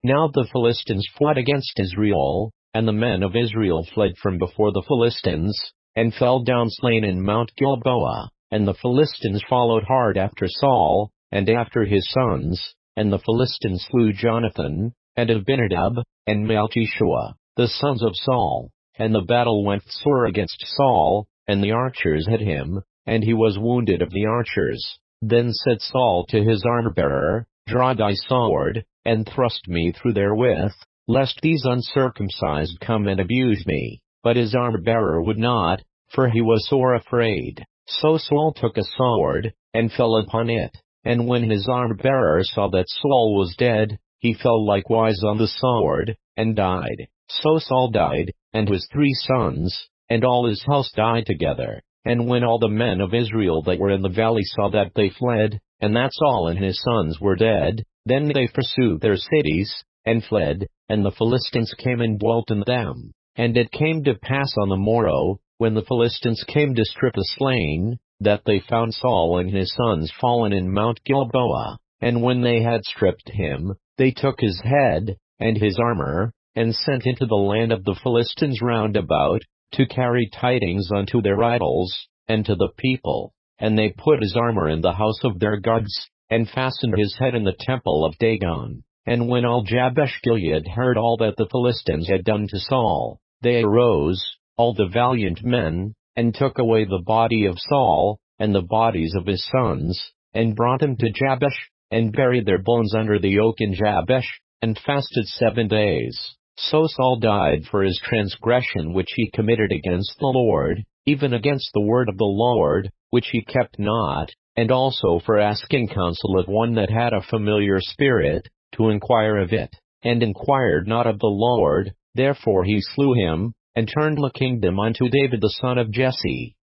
Now the Philistines fought against Israel, and the men of Israel fled from before the Philistines, and fell down slain in Mount Gilboa. And the Philistines followed hard after Saul, and after his sons, and the Philistines slew Jonathan, and Abinadab, and Malchishua, the sons of Saul. And the battle went sore against Saul, and the archers hit him, and he was wounded of the archers. Then said Saul to his armourbearer, Draw thy sword, and thrust me through therewith, lest these uncircumcised come and abuse me. But his armourbearer would not, for he was sore afraid. So Saul took a sword, and fell upon it. And when his armourbearer saw that Saul was dead, he fell likewise on the sword, and died. So Saul died, and his 3 sons, and all his house died together. And when all the men of Israel that were in the valley saw that, they fled, and that Saul and his sons were dead, then they forsook their cities, and fled, and the Philistines came and dwelt in them. And it came to pass on the morrow, when the Philistines came to strip the slain, that they found Saul and his sons fallen in Mount Gilboa. And when they had stripped him, they took his head, and his armor, and sent into the land of the Philistines round about, to carry tidings unto their idols, and to the people. And they put his armor in the house of their gods, and fastened his head in the temple of Dagon. And when all Jabesh Gilead heard all that the Philistines had done to Saul, they arose, all the valiant men, and took away the body of Saul, and the bodies of his sons, and brought them to Jabesh, and buried their bones under the oak in Jabesh, and fasted 7 days. So Saul died for his transgression which he committed against the Lord, even against the word of the Lord, which he kept not, and also for asking counsel of one that had a familiar spirit, to inquire of it, and inquired not of the Lord. Therefore he slew him, and turned the kingdom unto David the son of Jesse.